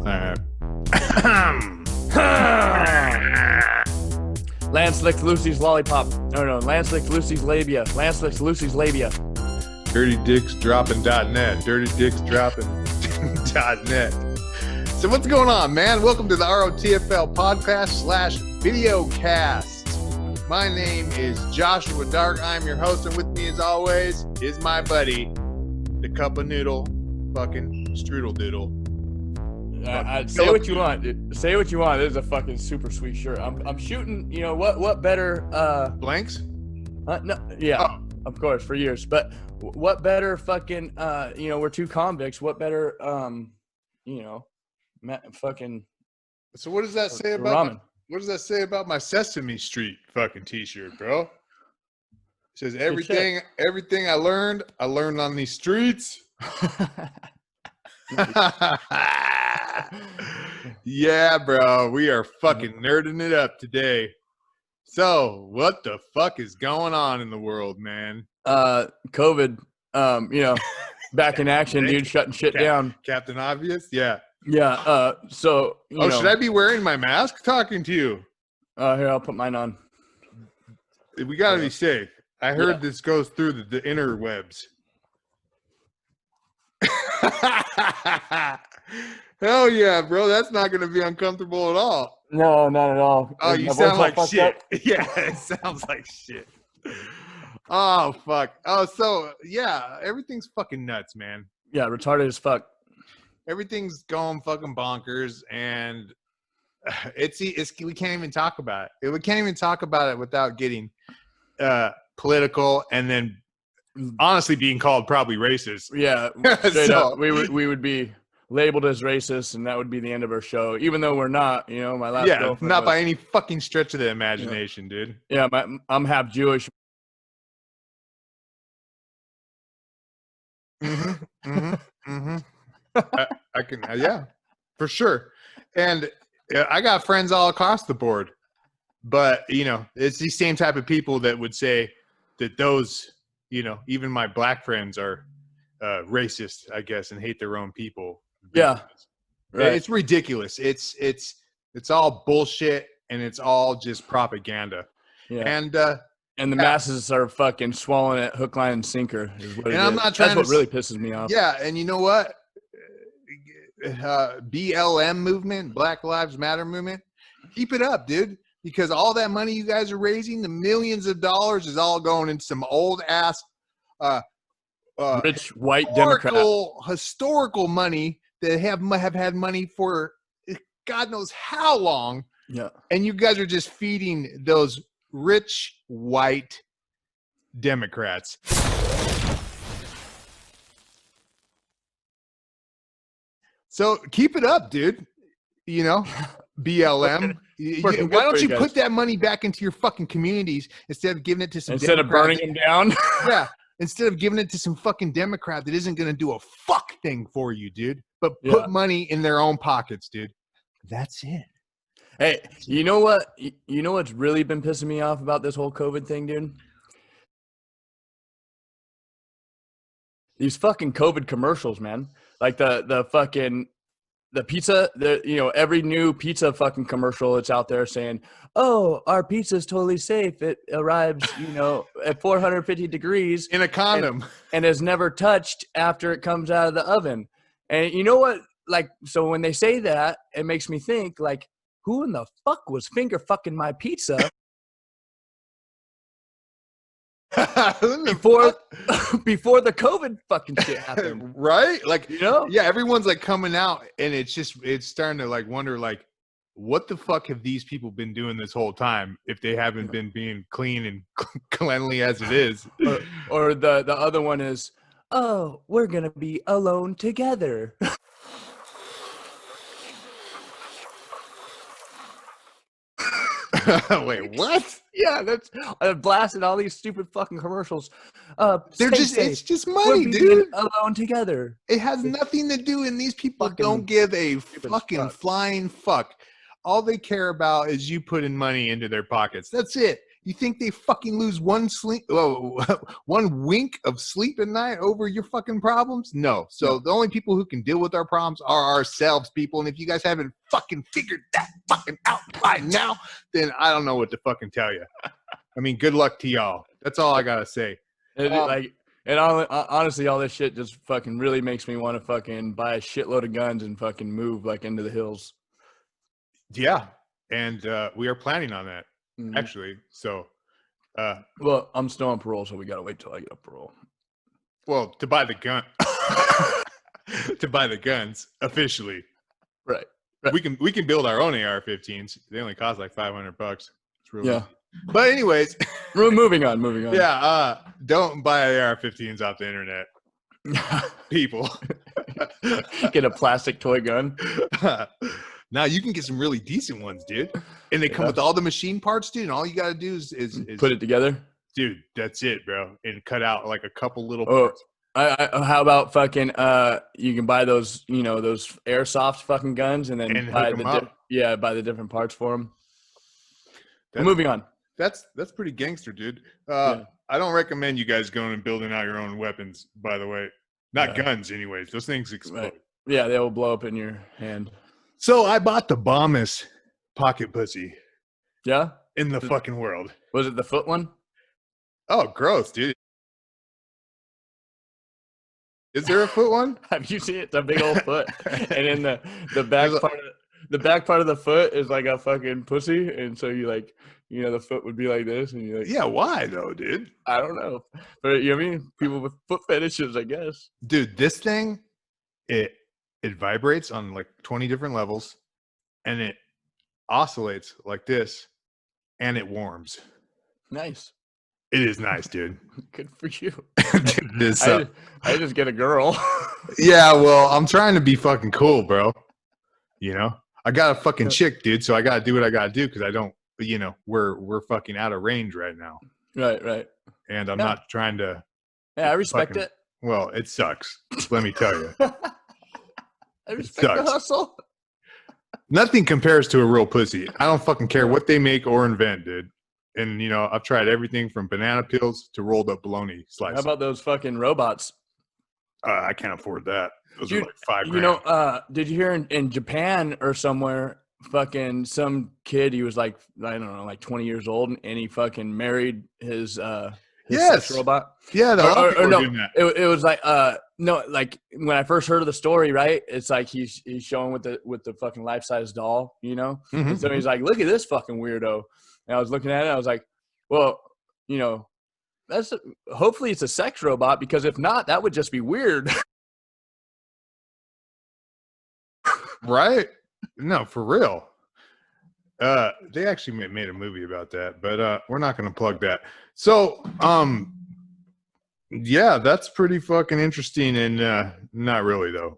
right. Lance licked Lucy's lollipop. No. Lance licked Lucy's labia. Lance licked Lucy's labia. DirtyDicksDropping.net. DirtyDicksDropping.net. So what's going on, man? Welcome to the ROTFL podcast / video cast. My name is Joshua Dark. I'm your host, and with me as always is my buddy, the cup of noodle, fucking strudel doodle. Say what you want, dude. Say what you want. This is a fucking super sweet shirt. I'm shooting. You know what better? Blanks? No, yeah, of course, for years. But what better? Fucking. We're two convicts. What better? Fucking. So what does that say about? What does that say about my Sesame Street fucking t-shirt, bro? It says everything I learned on these streets. Yeah, bro, we are fucking nerding it up today. So what the fuck is going on in the world, man? COVID, back in action, dude, shutting shit down. Captain Obvious? Yeah. Yeah. So should I be wearing my mask talking to you? Here, I'll put mine on. We gotta be safe. I heard this goes through the interwebs. Hell yeah, bro. That's not gonna be uncomfortable at all. No, not at all. Oh, you sound like shit. Yeah, it sounds like shit. Oh, fuck. Oh, so yeah, everything's fucking nuts, man. Yeah, retarded as fuck. Everything's going fucking bonkers, and it's we can't even talk about it. We can't even talk about it without getting political, and then honestly being called probably racist. Yeah, straight up, we would be labeled as racist, and that would be the end of our show. Even though we're not, my last girlfriend not by any fucking stretch of the imagination, dude. Yeah, I'm half Jewish. I can, yeah, for sure. And I got friends all across the board, but it's these same type of people that would say that those, even my black friends are racist, I guess, and hate their own people. Yeah, right. It's ridiculous. It's all bullshit, and it's all just propaganda. Yeah, and the masses are fucking swallowing it hook, line, and sinker. I'm not trying. That's what really pisses me off. Yeah, and you know what? BLM movement, Black Lives Matter movement, keep it up, dude. Because all that money you guys are raising, the millions of dollars, is all going into some old ass, rich white Democrat, historical money that have had money for God knows how long. Yeah, and you guys are just feeding those rich white Democrats. So keep it up, dude. BLM. Why don't you put that money back into your fucking communities instead of giving it to some instead of burning them down? Yeah. Instead of giving it to some fucking Democrat that isn't going to do a fuck thing for you, dude. But put money in their own pockets, dude. That's it. Hey, you know what? You know what's really been pissing me off about this whole COVID thing, dude? These fucking COVID commercials, man. Like the pizza, every new pizza fucking commercial that's out there saying, "Oh, our pizza's totally safe. It arrives, at 450 degrees in a condom and is never touched after it comes out of the oven." And you know what? Like, so when they say that, it makes me think, like, who in the fuck was finger fucking my pizza before the COVID fucking shit happened? Right? Like, yeah, everyone's like coming out, and it's starting to like wonder, like, what the fuck have these people been doing this whole time if they haven't been being clean and cleanly as it is? Or the other one is, "Oh, we're gonna be alone together." Wait, what? Yeah, that's blasted all these stupid fucking commercials. It's just money, dude. Alone together. It has nothing to do, and these people don't give a fucking flying fuck. All they care about is you putting money into their pockets. That's it. You think they fucking lose one wink of sleep at night over your fucking problems? No. So the only people who can deal with our problems are ourselves, people. And if you guys haven't fucking figured that fucking out by now, then I don't know what to fucking tell you. I mean, good luck to y'all. That's all I gotta say. Honestly, all this shit just fucking really makes me want to fucking buy a shitload of guns and fucking move like into the hills. Yeah, and we are planning on that. Actually, so well, I'm still on parole, so we gotta wait till I get off parole. Well, to buy the gun to buy the guns officially. Right. We can build our own AR-15s. They only cost like $500. It's really easy. But anyways, we're moving on. Yeah, don't buy AR-15s off the internet. People. Get a plastic toy gun. Now you can get some really decent ones, dude. And they come with all the machine parts, dude. And all you got to do is put it together. Dude, that's it, bro. And cut out like a couple little parts. How about fucking you can buy those, those airsoft fucking guns and then buy the different parts for them. Moving on. That's pretty gangster, dude. I don't recommend you guys going and building out your own weapons, by the way. Not guns anyways. Those things explode. Right. Yeah, they will blow up in your hand. So I bought the bombest pocket pussy. Yeah? In the fucking world. Was it the foot one? Oh, gross, dude. Is there a foot one? Have you seen it? It's a big old foot. And in the back part of the foot is like a fucking pussy. And so you like, the foot would be like this. And you like, yeah, why though, dude? I don't know. But you know what I mean? People with foot fetishes, I guess. Dude, this thing, it vibrates on like 20 different levels and it oscillates like this and it warms. Nice. It is nice, dude. Good for you. I just get a girl. Yeah, well, I'm trying to be fucking cool, bro. I got a fucking chick, dude, so I got to do what I got to do because I don't, we're fucking out of range right now. Right. And I'm not trying to. Yeah, I respect it. Well, it sucks. Let me tell you. I respect the hustle. Nothing compares to a real pussy. I don't fucking care what they make or invent, dude. And, I've tried everything from banana peels to rolled up bologna slices. How about those fucking robots? I can't afford that. Those are like $5,000. Did you hear in Japan or somewhere, fucking some kid, he was like, I don't know, like 20 years old, and he fucking married his sex robot? Yeah, no, doing that. It was like, no, like when I first heard of the story, right? It's like he's showing with the fucking life-size doll, Mm-hmm. And so he's like, look at this fucking weirdo. And I was looking at it, I was like, well, hopefully it's a sex robot, because if not, that would just be weird. Right? No, for real. They actually made a movie about that, but we're not going to plug that. So, yeah, that's pretty fucking interesting, and not really though.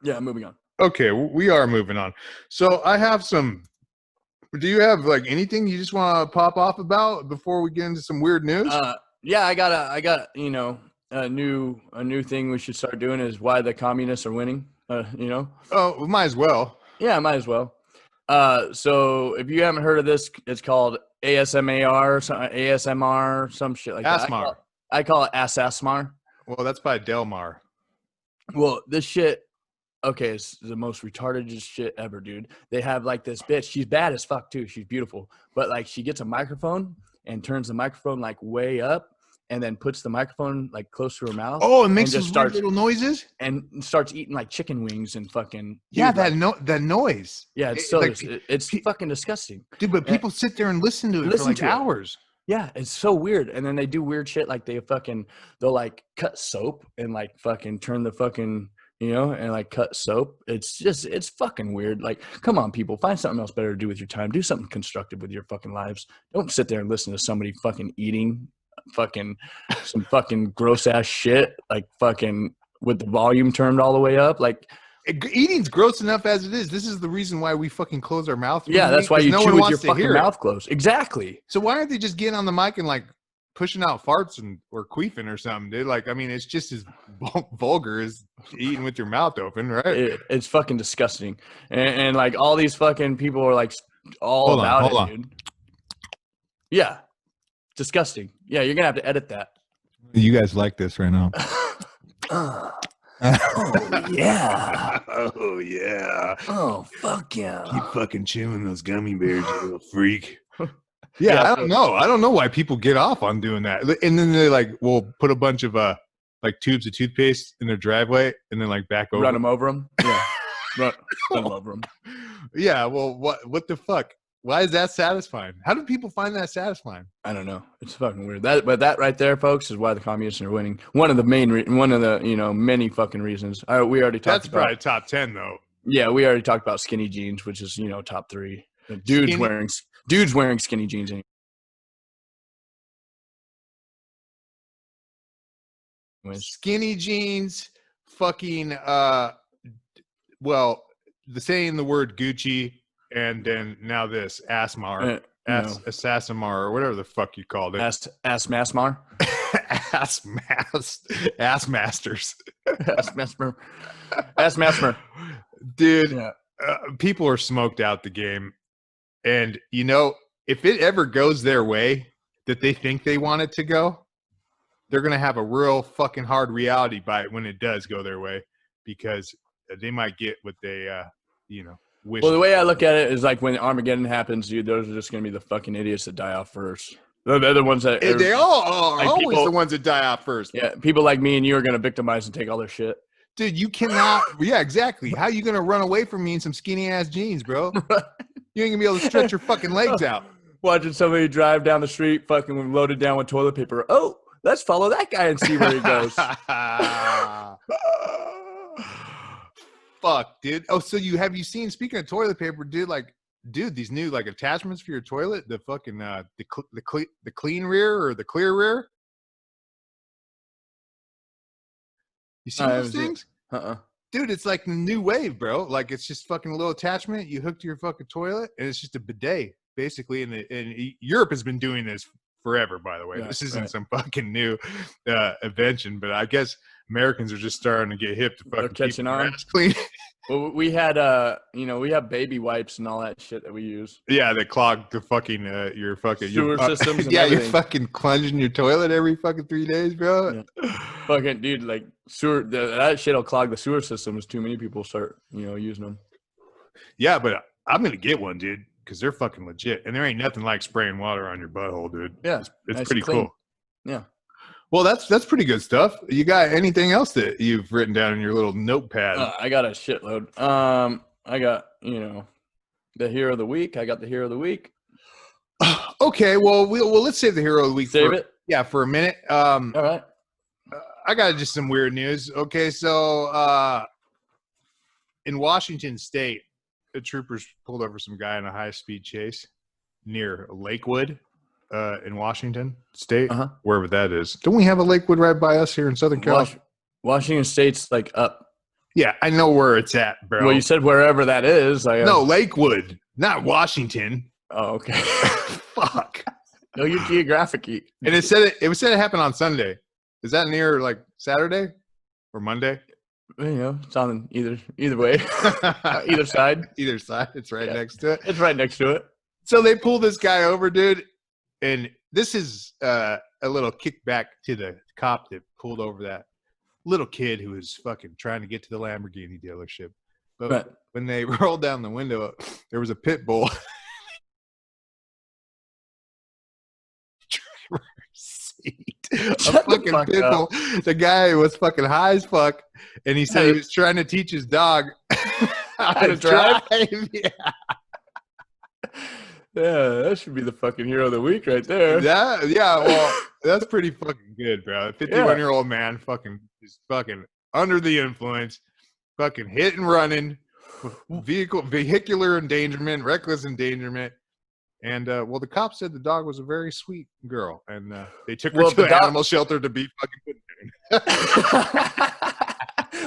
Yeah, moving on. Okay, we are moving on. So I have some. Do you have like anything you just want to pop off about before we get into some weird news? Yeah, I got a new thing we should start doing is why the communists are winning. Oh, we might as well. Yeah, might as well. So if you haven't heard of this, it's called ASMR, some shit like that. I call it AssMasters. Well, that's by Delmar. Well, this shit, okay, it's the most retarded shit ever, dude. They have like this bitch. She's bad as fuck too. She's beautiful, but like she gets a microphone and turns the microphone like way up, and then puts the microphone like close to her mouth. Oh, and makes those weird little noises and starts eating like chicken wings and fucking. Yeah, that noise. Yeah, it's it's fucking disgusting, dude. But people sit there and listen to it for like hours. Yeah, it's so weird. And then they do weird shit like they'll like cut soap and like fucking turn the fucking, and like cut soap. It's fucking weird. Like, come on, people, find something else better to do with your time. Do something constructive with your fucking lives. Don't sit there and listen to somebody fucking eating some fucking gross ass shit, like fucking with the volume turned all the way up. Like, eating's gross enough as it is. This is the reason why we fucking close our mouth. Yeah, that's why you chew with your fucking mouth closed. Exactly. So why aren't they just getting on the mic and like pushing out farts or queefing or something, dude? Like, I mean, it's just as vulgar as eating with your mouth open, right? It's fucking disgusting. And like all these fucking people are like all about it, dude. Yeah. Disgusting. Yeah, you're gonna have to edit that. You guys like this right now. Oh yeah. Oh yeah. Oh fuck yeah. Keep fucking chewing those gummy bears, you little freak. Yeah, I don't know. I don't know why people get off on doing that. And then they like will put a bunch of like tubes of toothpaste in their driveway and then like back over. Run them over them. Yeah. Run them over them. Yeah. Well, what the fuck? Why is that satisfying? How do people find that satisfying? I don't know. It's fucking weird. But that right there, folks, is why the communists are winning. One of the many fucking reasons. We already talked That's about. probably top 10 though. Yeah, we already talked about skinny jeans, which is top 3. Dudes wearing skinny jeans. Skinny jeans, fucking well, saying the word Gucci and then now this AssMar, Assassimar, or whatever the fuck you called it. AssMasters. AssMasters. AssMasters. Dude, Yeah. People are smoked out the game. And, if it ever goes their way that they think they want it to go, they're going to have a real fucking hard reality bite when it does go their way because they might get what they, wish. Well, the way I look at it is like when Armageddon happens, dude, those are just going to be the fucking idiots that die off first. They're the ones that they all are like always people, the ones that die off first. Yeah, people like me and you are going to victimize and take all their shit. Dude, you cannot. Yeah, exactly. How you going to run away from me in some skinny ass jeans, bro? You ain't going to be able to stretch your fucking legs out. Watching somebody drive down the street fucking loaded down with toilet paper. Oh, let's follow that guy and see where he goes. Fuck, dude. Oh, so have you seen, speaking of toilet paper, dude, these new like attachments for your toilet, the fucking the clean rear or the clear rear? You see those things? Dude, it's like the new wave, bro. Like it's just fucking a little attachment you hook to your fucking toilet, and it's just a bidet, basically. And Europe has been doing this forever, by the way. Yeah, this isn't some fucking new invention, but I guess Americans are just starting to get hip to fucking catching on. Clean. Well, we had we have baby wipes and all that shit that we use. Yeah, they clog the fucking your fucking sewer systems. And yeah, everything. you're fucking plunging your toilet every fucking 3 days, bro. Yeah. Fucking dude, like sewer. That shit'll clog the sewer systems. Too many people start using them. Yeah, but I'm gonna get one, dude, because they're fucking legit, and there ain't nothing like spraying water on your butthole, dude. Yeah, it's nice pretty clean. cool. Yeah. Well, that's pretty good stuff. You got anything else that you've written down in your little notepad? I got a shitload. I got the hero of the week. I got the hero of the week. Okay, well, let's save the hero of the week. Save it. Yeah, for a minute. All right. I got just some weird news. Okay, so in Washington State, the troopers pulled over some guy in a high-speed chase near Lakewood. In Washington State, wherever that is. Don't we have a Lakewood right by us here in Southern California? Washington State's like up. Yeah, I know where it's at, bro. Well, you said wherever that is. No, Lakewood, not Washington. Oh, okay. Fuck. No, you're geographic. And it said it happened on Sunday. Is that near like Saturday or Monday? It's on either way, either side. Either side. It's right next to it. It's right next to it. So they pulled this guy over, dude. And this is a little kickback to the cop that pulled over that little kid who was fucking trying to get to the Lamborghini dealership. But when they rolled down the window, there was a pit bull. Driver's seat. A fucking pit bull. The guy was fucking high as fuck. And he said he was trying to teach his dog how to drive. Yeah. Yeah, that should be the fucking hero of the week right there. Yeah, well, that's pretty fucking good, bro. A 51-year-old man fucking is fucking under the influence, fucking hit and running, vehicular endangerment, reckless endangerment. And, well, the cop said the dog was a very sweet girl, and they took her to the animal shelter to be fucking good.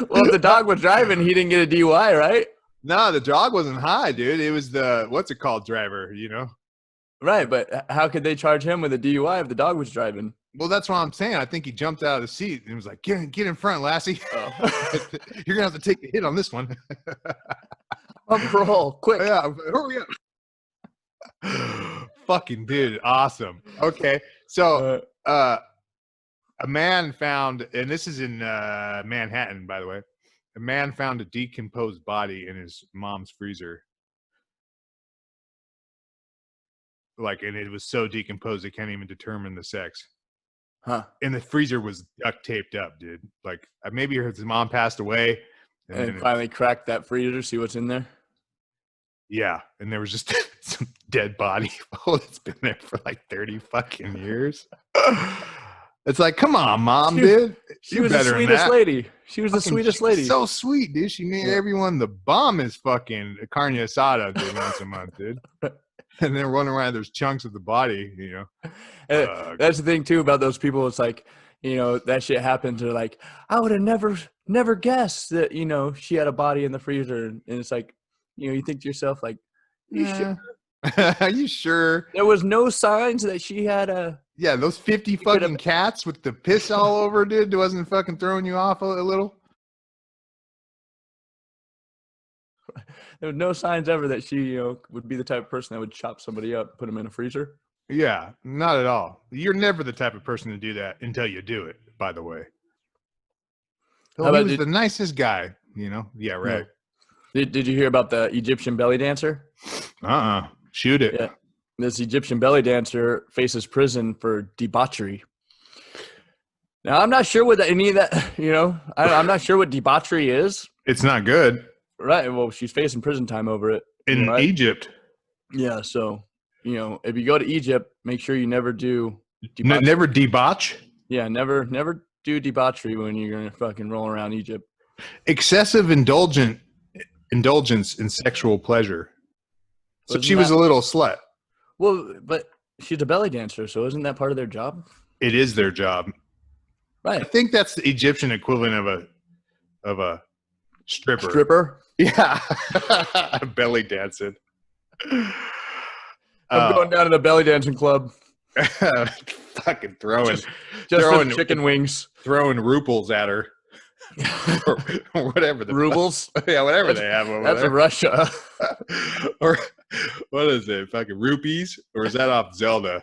Well, if the dog was driving, he didn't get a DUI, right? No, the dog wasn't high, dude. It was the driver, Right, but how could they charge him with a DUI if the dog was driving? Well, that's what I'm saying. I think he jumped out of the seat and was like, get in front, Lassie. Oh. You're going to have to take a hit on this one. Roll, quick. Yeah, hurry up. fucking dude, awesome. Okay, so a man found, and this is in Manhattan, by the way. A man found a decomposed body in his mom's freezer. Like, and it was so decomposed they can't even determine the sex. Huh. And the freezer was duct taped up, dude. Like, maybe his mom passed away. And finally cracked that freezer, see what's in there. Yeah, and there was just some dead body. Oh, it's been there for like 30 fucking years. It's like, come on, mom, dude. She was the sweetest lady. She was the sweetest lady. So sweet, dude. She made everyone the bomb is fucking carne asada, dude, once a month, dude. And then running around, there's chunks of the body, you know. That's the thing too about those people. It's like, you know, that shit happens. They're like, I would have never guessed that, you know, she had a body in the freezer. And it's like, you know, you think to yourself, like, sure? Are you sure? There was no signs that she had a. Yeah, those 50 fucking cats with the piss all over, dude, wasn't fucking throwing you off a little? There was no signs ever that she, you know, would be the type of person that would chop somebody up, put them in a freezer. Yeah, not at all. You're never the type of person to do that until you do it, by the way. Oh, he was the nicest guy, you know? Yeah, right. Did you hear about the Egyptian belly dancer? Shoot it. Yeah. This Egyptian belly dancer faces prison for debauchery. Now, I'm not sure what any of that, you know, I'm not sure what debauchery is. It's not good. Right. Well, she's facing prison time over it. In Egypt. Yeah. So, you know, if you go to Egypt, make sure you never do debauchery. Never debauch? Yeah. Never do debauchery when you're going to fucking roll around Egypt. Excessive indulgence in sexual pleasure. So she was a little slut. Well, but she's a belly dancer, so isn't that part of their job? It is their job. Right. I think that's the Egyptian equivalent of a stripper. Stripper? Yeah. Belly dancing. I'm going down to the belly dancing club. Fucking throwing chicken wings. Throwing ruples at her. or whatever. Rubles? Yeah, whatever they have over that's there. That's Russia. Or what is it? Fucking rupees? Or is that off Zelda?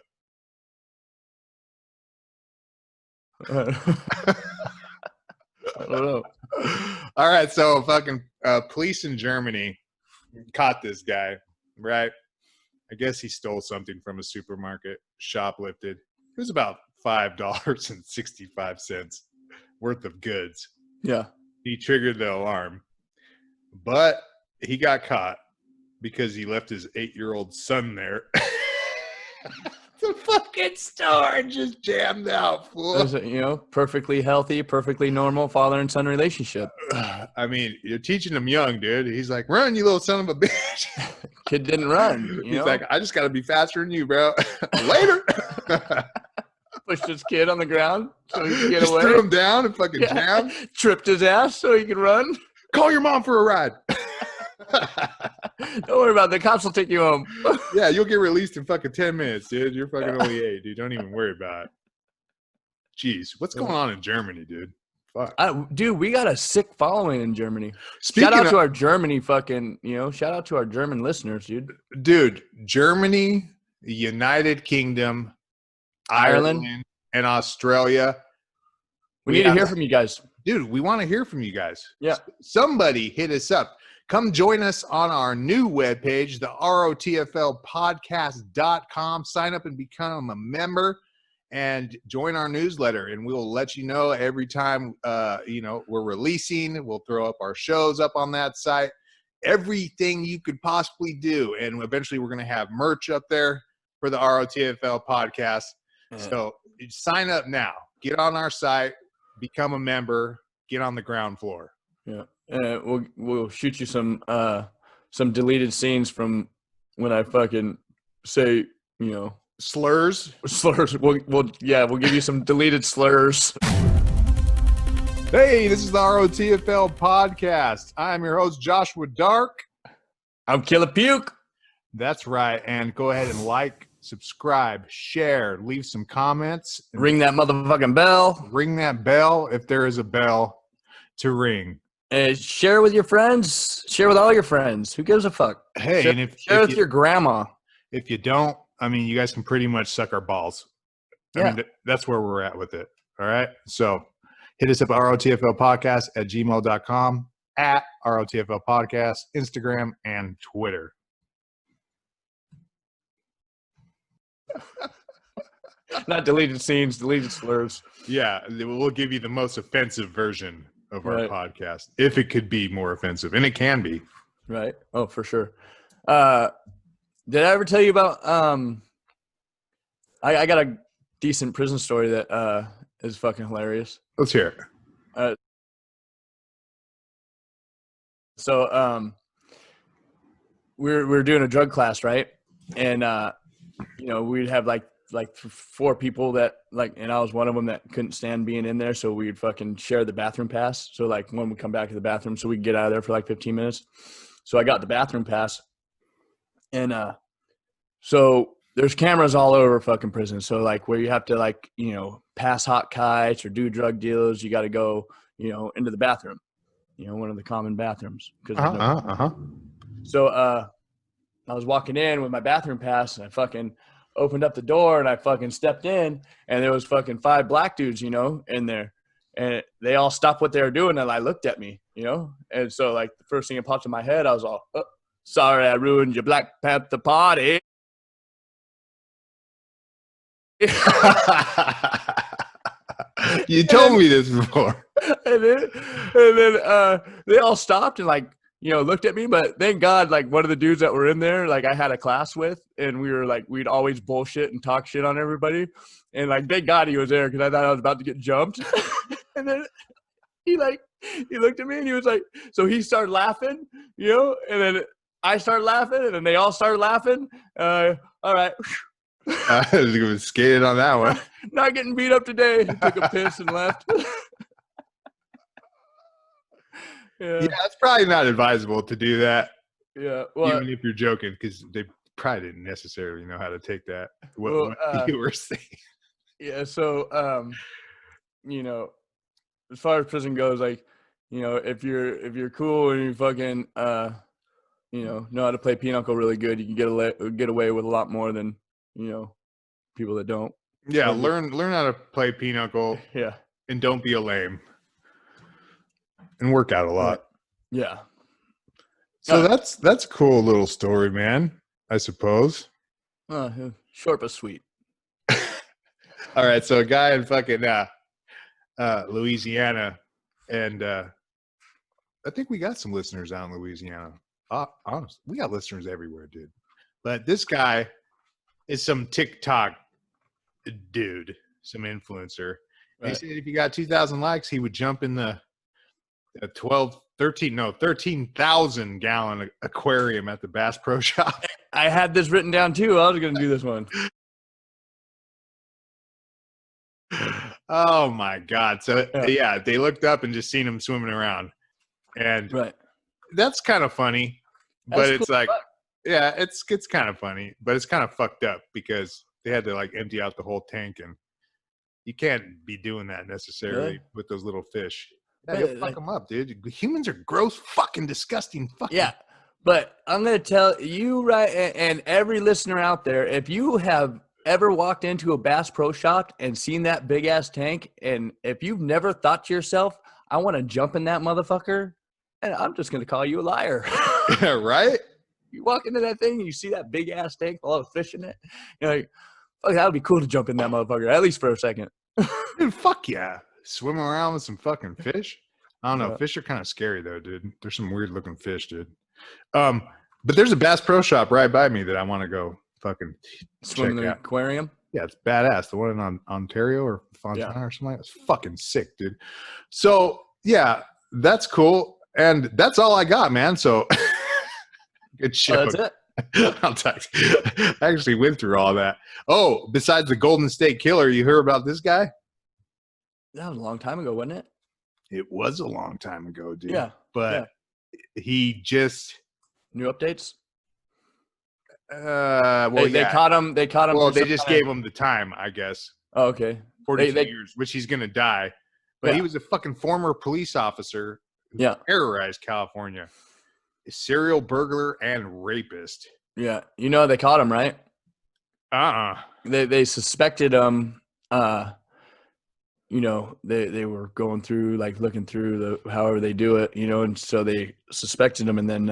I don't know. All right, so fucking police in Germany caught this guy, right? I guess he stole something from a supermarket, shoplifted. It was about $5.65 worth of goods. Yeah. He triggered the alarm, but he got caught because he left his 8-year-old son there. The fucking store just jammed out, fool. You know, perfectly healthy, perfectly normal father and son relationship. I mean, you're teaching him young, dude. He's like, run, you little son of a bitch. Kid didn't run. He's like, I just got to be faster than you, bro. Later. Pushed his kid on the ground so he could get just away. Threw him down and fucking jammed. Tripped his ass so he could run. Call your mom for a ride. Don't worry about it. The cops will take you home. Yeah, you'll get released in fucking 10 minutes, dude. You're fucking only 8, dude. Don't even worry about it. Jeez, what's going on in Germany, dude? Fuck. Dude, we got a sick following in Germany. Shout out to our Germany fucking, you know, shout out to our German listeners, dude. Dude, Germany, United Kingdom, Ireland, and Australia. We need to hear from you guys. Dude, we want to hear from you guys. Yeah. Somebody hit us up. Come join us on our new webpage, the ROTFLpodcast.com. Sign up and become a member and join our newsletter. And we'll let you know every time, you know, we're releasing. We'll throw up our shows up on that site. Everything you could possibly do. And eventually we're going to have merch up there for the ROTFL podcast. Yeah. So sign up now. Get on our site. Become a member. Get on the ground floor. Yeah. We'll shoot you some deleted scenes from when I fucking say, you know, slurs. We'll give you some deleted slurs. Hey, this is the ROTFL podcast. I'm your host, Joshua Dark. I'm Killer Puke. That's right. And go ahead and like, subscribe, share, leave some comments. Ring that motherfucking bell. Ring that bell if there is a bell to ring. Share with your friends. Share with all your friends. Who gives a fuck? Hey, share with your grandma. If you don't, I mean, you guys can pretty much suck our balls. Yeah. I mean, that's where we're at with it. All right. So hit us up at rotflpodcast at gmail.com, at rotfl podcast, Instagram, and Twitter. Not deleted scenes, deleted slurs. Yeah, we'll give you the most offensive version of our Right. podcast, if it could be more offensive, and it can be. Right. Oh, for sure. Did I ever tell you about I got a decent prison story that is fucking hilarious. Let's hear it. So we're doing a drug class, right? And we'd have like 4 people that and I was one of them that couldn't stand being in there, so we'd fucking share the bathroom pass. So like one would come back to the bathroom so we could get out of there for like 15 minutes. So I got the bathroom pass. And so there's cameras all over fucking prison. So like where you have to pass hot kites or do drug deals, you got to go, into the bathroom, one of the common bathrooms. So I was walking in with my bathroom pass and I fucking opened up the door and I fucking stepped in and there was fucking 5 black dudes, in there. And they all stopped what they were doing and looked at me, And so like the first thing that popped in my head, I was all, oh, sorry, I ruined your Black Panther party. You told me this before. And then they all stopped and looked at me, but thank God, one of the dudes that were in there, I had a class with, and we were we'd always bullshit and talk shit on everybody. And thank God he was there because I thought I was about to get jumped. And then he looked at me and he was like, so he started laughing, and then I started laughing and then they all started laughing. All right. I was skated on that one. Not getting beat up today. Took a piss and left. Yeah, it's probably not advisable to do that. Yeah, well, even if you're joking, because they probably didn't necessarily know how to take that. What you were saying. Yeah, so as far as prison goes, if you're cool and you fucking know how to play pinochle really good, you can get away with a lot more than people that don't. Yeah, learn how to play pinochle. Yeah, and don't be a lame. And work out a lot. Yeah. So that's a cool little story, man, I suppose. Short but sweet. All right, so a guy in fucking Louisiana, and I think we got some listeners out in Louisiana. Honestly, we got listeners everywhere, dude. But this guy is some TikTok dude, some influencer. Right. He said if he got 2,000 likes, he would jump in the 13,000 gallon aquarium at the Bass Pro Shop. I had this written down too. I was going to do this one. Oh my God. So yeah, they looked up and just seen him swimming around. And that's kind of funny, but it's cool. It's kind of funny, but it's kind of fucked up because they had to empty out the whole tank, and you can't be doing that necessarily with those little fish. Yeah, you'll fuck them up, dude. Humans are gross, fucking disgusting. Fucking. Yeah, but I'm going to tell you, and every listener out there, if you have ever walked into a Bass Pro Shop and seen that big-ass tank, and if you've never thought to yourself, I want to jump in that motherfucker, and I'm just going to call you a liar. Yeah, right? You walk into that thing, and you see that big-ass tank full of fish in it, you're like, fuck, that would be cool to jump in that motherfucker, at least for a second. Dude, fuck yeah. Swimming around with some fucking fish. I don't know. Fish are kind of scary though, dude. There's some weird looking fish, dude. But there's a Bass Pro Shop right by me that I want to go fucking swim in the aquarium. Yeah, it's badass. The one in Ontario or Fontana or something like that. It's fucking sick, dude. So yeah, that's cool. And that's all I got, man. So good shit. Oh, that's it. I'll text. I actually went through all that. Oh, besides the Golden State Killer, you heard about this guy? That was a long time ago, wasn't it? It was a long time ago, dude. Yeah. But he just new updates. They caught him. They caught him. Well, they just gave him the time, I guess. Oh, okay. 42 years, which he's gonna die. But he was a fucking former police officer who terrorized California. A serial burglar and rapist. Yeah. They caught him, right? They suspected him. You know, they were going through, like, looking through however they do it, you know, and so they suspected him, and then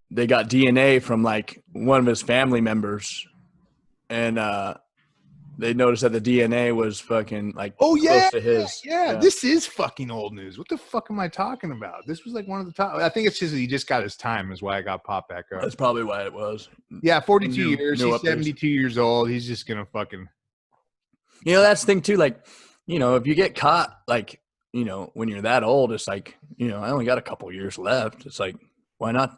they got DNA from, like, one of his family members, and they noticed that the DNA was fucking, like, close to his. Yeah. This is fucking old news. What the fuck am I talking about? This was like one of the top. I think it's just he just got his time is why I got popped back up. That's probably why it was. Yeah, 42 years. He's 72 years old. He's just gonna fucking. You know, that's the thing too. Like, you know, if you get caught, like, you know, when you're that old, it's like, you know, I only got a couple years left. It's like, why not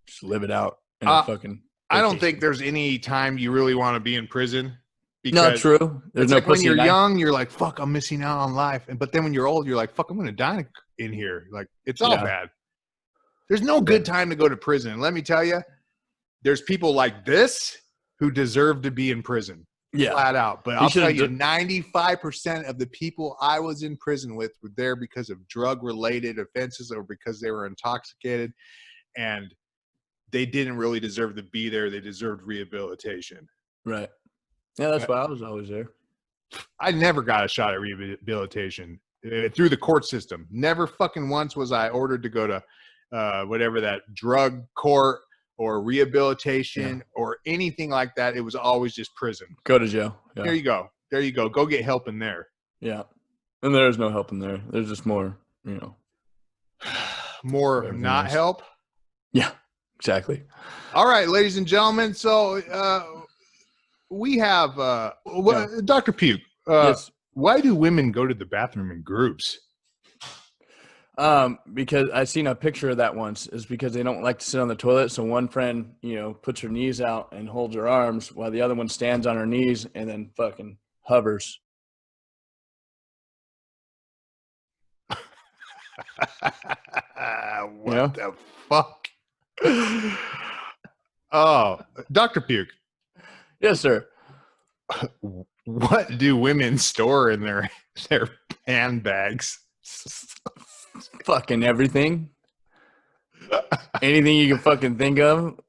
just live it out in a fucking. I don't think there's any time you really want to be in prison. No, true. There's no like when you're young, you're like, fuck, I'm missing out on life. But then when you're old, you're like, fuck, I'm going to die in here. Like, it's all bad. There's no good time to go to prison. And let me tell you, there's people like this who deserve to be in prison. Yeah. Flat out. But I'll tell you, 95% of the people I was in prison with were there because of drug-related offenses or because they were intoxicated. And they didn't really deserve to be there. They deserved rehabilitation. Right. Yeah, that's why I was always there. I never got a shot at rehabilitation through the court system. Never fucking once was I ordered to go to whatever that drug court or rehabilitation or anything like that. It was always just prison. Go to jail. Yeah. There you go. There you go. Go get help in there. Yeah. And there's no help in there. There's just more, you know. More not help? Yeah, exactly. All right, ladies and gentlemen. So we have Dr. Puke. Yes. Why do women go to the bathroom in groups? Because I seen a picture of that once. Is because they don't like to sit on the toilet. So one friend, you know, puts her knees out and holds her arms while the other one stands on her knees and then fucking hovers. What the fuck? Oh, Dr. Puke. Yes, sir. What do women store in their handbags? Fucking everything. Anything you can fucking think of.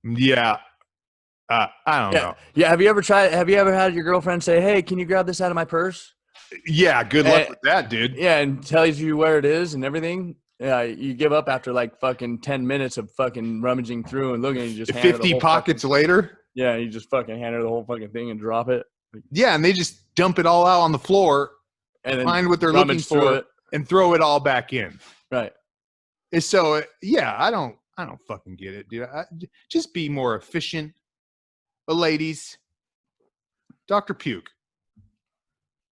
Yeah. I don't know. Yeah. Have you ever had your girlfriend say, "Hey, can you grab this out of my purse?" Yeah. Good luck with that, dude. Yeah. And tells you where it is and everything. Yeah. You give up after like fucking 10 minutes of fucking rummaging through and looking and you just 50 pockets later. Yeah. You just fucking hand her the whole fucking thing and drop it. Yeah. And they just dump it all out on the floor and then find what they're looking for and throw it all back in. Right. And so, yeah, I don't fucking get it, dude. Just be more efficient. Ladies, Dr. Puke,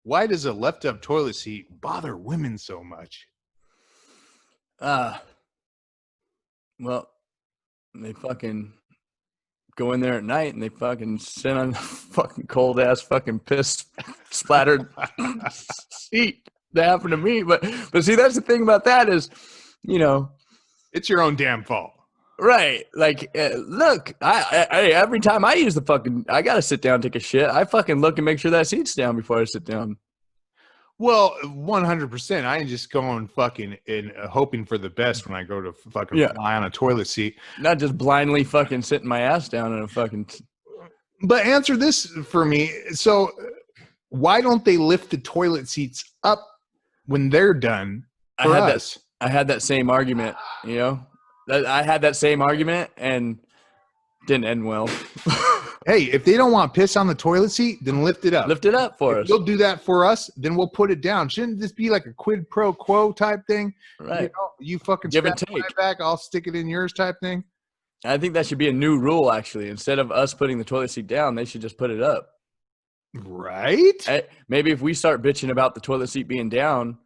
why does a left up toilet seat bother women so much? Well, they fucking go in there at night and they fucking sit on the fucking cold ass fucking piss splattered seat. That happened to me, but see, that's the thing about that is, you know, it's your own damn fault. Right. Like, look, I every time I use the fucking, I got to sit down and take a shit. I fucking look and make sure that seat's down before I sit down. Well, 100%. I ain't just going fucking and hoping for the best when I go to fucking fly on a toilet seat. Not just blindly fucking sitting my ass down in a fucking. But answer this for me. So why don't they lift the toilet seats up when they're done for us? I had that same argument, you know. I had that same argument and didn't end well. Hey, if they don't want piss on the toilet seat, then lift it up. Lift it up for us. They'll do that for us, then we'll put it down. Shouldn't this be like a quid pro quo type thing? Right. You know, you fucking give and strap take. my back, I'll stick it in yours type thing. I think that should be a new rule, actually. Instead of us putting the toilet seat down, they should just put it up. Right? Maybe if we start bitching about the toilet seat being down.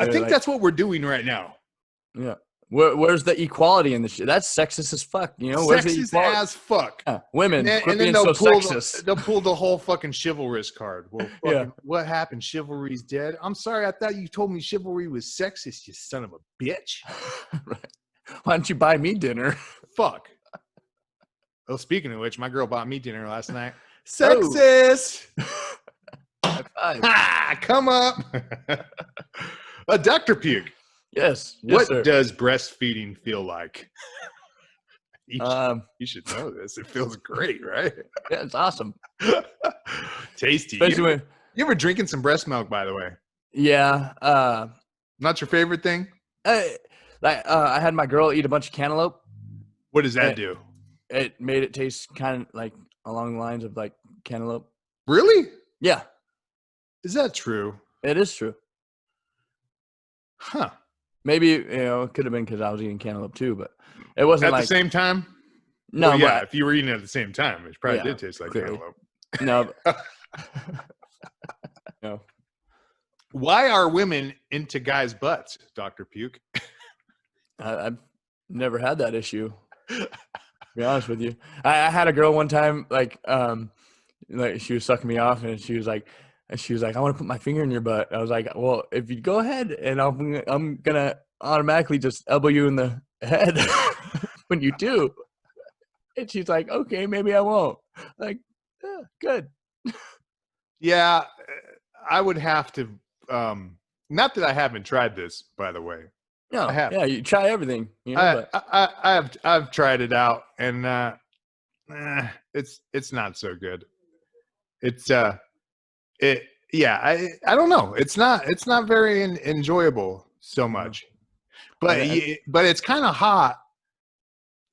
I think that's what we're doing right now. Yeah. Where's the equality in this shit? That's sexist as fuck. You know, where's the equality? As fuck. Yeah. Women, and then they'll pull the whole fucking chivalrous card. Well, fucking, what happened? Chivalry's dead. I'm sorry. I thought you told me chivalry was sexist. You son of a bitch. Right. Why don't you buy me dinner? Fuck. Well, speaking of which, my girl bought me dinner last night. Sexist. High five. Ah, come up. Dr. Puke. Yes. What sir. does breastfeeding feel like? You should know this. It feels great, right? Yeah, it's awesome. Tasty. Especially when, You ever drinking some breast milk, by the way? yeah. Not your favorite thing? I had my girl eat a bunch of cantaloupe. What does that do? It made it taste kind of like along the lines of like cantaloupe. Really? Yeah. Is that true? It is true. Huh. Maybe, it could have been because I was eating cantaloupe too, but it wasn't At the same time? No, well, yeah, but, if you were eating at the same time, it probably did taste like clearly. cantaloupe. No. No. Why are women into guys' butts, Dr. Puke? I've never had that issue. To be honest with you, I had a girl one time, like she was sucking me off, and she was like, I want to put my finger in your butt. I was like, well, if you go ahead, and I'm gonna automatically just elbow you in the head when you do. And she's like, okay, maybe I won't. Like, yeah, good. Yeah, I would have to. Not that I haven't tried this, by the way. No, I have. Yeah, you try everything. I've tried it out, and it's not so good. I don't know. It's not very enjoyable so much, but it's kind of hot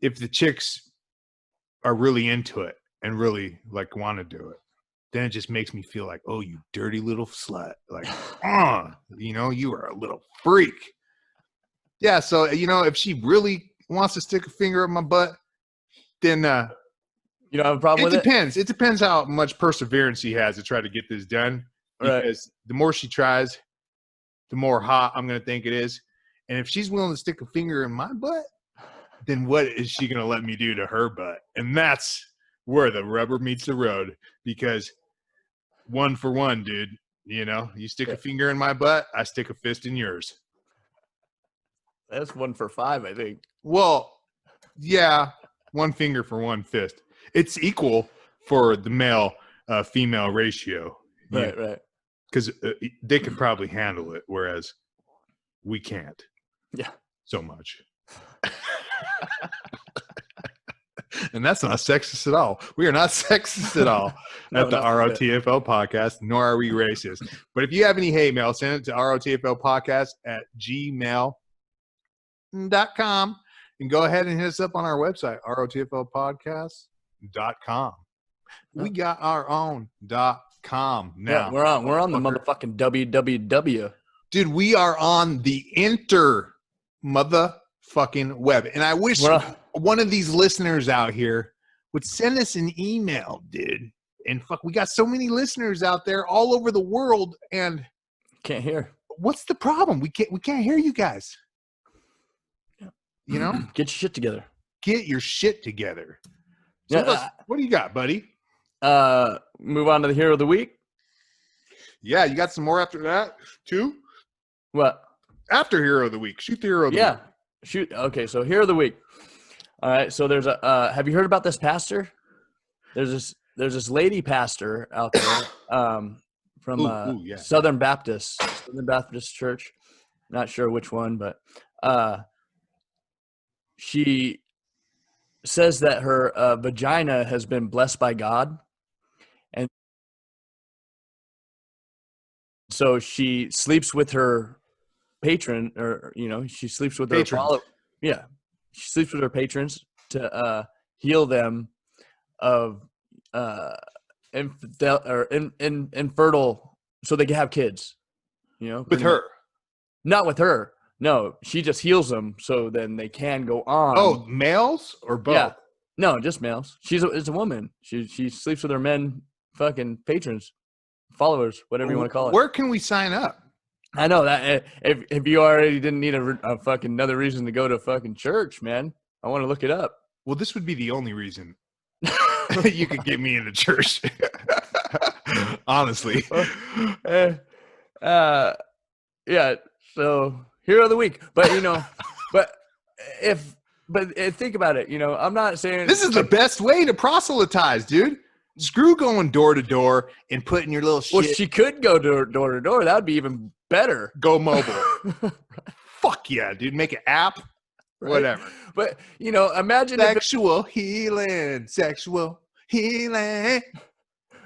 if the chicks are really into it and really like want to do it. Then it just makes me feel like, oh, you dirty little slut. Like, you are a little freak. Yeah, so, if she really wants to stick a finger up my butt, then you don't have a problem with it? Depends. It depends how much perseverance he has to try to get this done. Because the more she tries, the more hot I'm going to think it is. And if she's willing to stick a finger in my butt, then what is she going to let me do to her butt? And that's where the rubber meets the road, because 1 for 1, dude. You stick a finger in my butt, I stick a fist in yours. That's 1 for 5, I think. Well, yeah, 1 finger for 1 fist. It's equal for the male-female ratio. Right. Because they could probably handle it, whereas we can't. Yeah. So much. And that's not sexist at all. We are not sexist at all at the ROTFL podcast, nor are we racist. But if you have any hate mail, send it to rotflpodcast@gmail.com and go ahead and hit us up on our website, rotflpodcast.com. We got our own .com now. Yeah, we're on the motherfucking www. Dude, we are on the motherfucking web. And I wish one of these listeners out here would send us an email, dude. And we got so many listeners out there all over the world, and can't hear. What's the problem? We can't hear you guys. Get your shit together. Get your shit together. So what do you got, buddy? Move on to the hero of the week. Yeah, you got some more after that too? What? After hero of the week. Shoot the hero of the week. Yeah. Shoot. Okay, so hero of the week. All right, so there's have you heard about this pastor? There's this lady pastor out there from Southern Baptist Church. Not sure which one, but she says that her vagina has been blessed by God. And so she sleeps with her patron, or she sleeps with her follower. Yeah. She sleeps with her patrons to heal them of infertile, so they can have kids. With her, not with her. No, she just heals them so then they can go on. Oh, males or both? Yeah, no, just males. It's a woman. She sleeps with her men, fucking patrons, followers, whatever you want to call it. Where can we sign up? I know that if you already didn't need a fucking another reason to go to fucking church, man, I want to look it up. Well, this would be the only reason you could get me into church. Honestly. Yeah. So hero of the week, but think about it. I'm not saying this is the best way to proselytize, dude. Screw going door to door and putting your little shit. Well, she could go door to door. That would be even better. Go mobile. Fuck yeah, dude. Make an app. Right? Whatever. But imagine Sexual healing.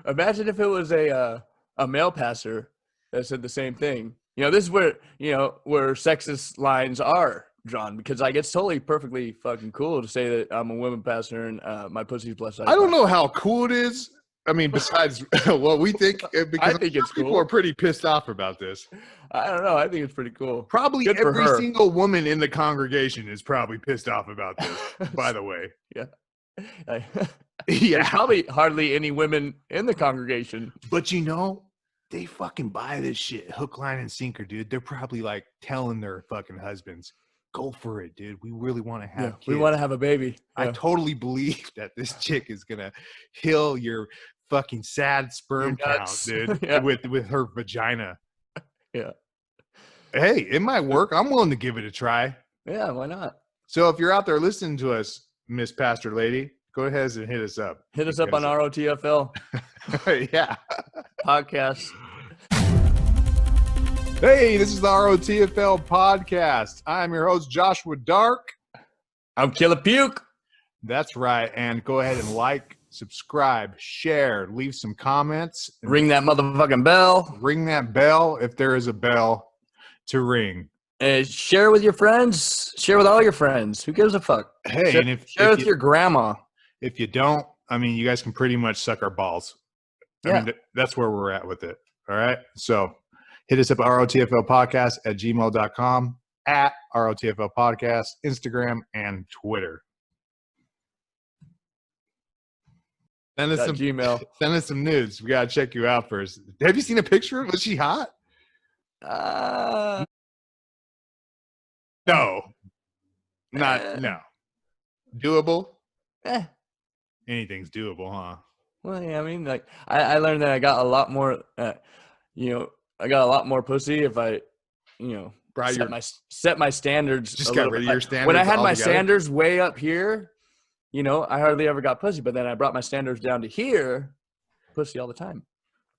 imagine if it was a male pastor that said the same thing. This is where where sexist lines are drawn, because like it's totally perfectly fucking cool to say that I'm a woman pastor and my pussy's blessed. I don't know how cool it is. I mean, besides what we think, because I think it's people cool. are pretty pissed off about this. I don't know. I think it's pretty cool. Probably Good for every her. single woman in the congregation is probably pissed off about this, by the way. Yeah. Yeah. There's probably hardly any women in the congregation. But they fucking buy this shit hook, line, and sinker, dude. They're probably like telling their fucking husbands, go for it, dude. We really want to have kids. We want to have a baby. I Yeah. totally believe that this chick is going to heal your fucking sad sperm count, dude, Yeah. with her vagina. Yeah. Hey, it might work. I'm willing to give it a try. Yeah, why not? So if you're out there listening to us, Miss Pastor Lady, go ahead and hit us up. Hit us up on ROTFL Yeah. podcast. Hey, this is the ROTFL podcast. I'm your host, Joshua Dark. I'm Killer Puke. That's right. And go ahead and like, subscribe, share, leave some comments. Ring that motherfucking bell. Ring that bell if there is a bell to ring. Share with your friends. Share with all your friends. Who gives a fuck? Hey, share, and share with your grandma. If you don't, I mean, you guys can pretty much suck our balls. I mean, that's where we're at with it. All right. So hit us up at rotflpodcast@gmail.com, at ROTFL podcast, Instagram, and Twitter. Send us Gmail. Send us some nudes. We gotta check you out first. Have you seen a picture? Was she hot? No. No. Doable? Anything's doable, huh? Well, yeah, I mean, like, I learned that I got a lot more, I got a lot more pussy if I, set my standards. Just got rid of your standards. When I had my altogether? standards way up here, I hardly ever got pussy, but then I brought my standards down to here, pussy all the time.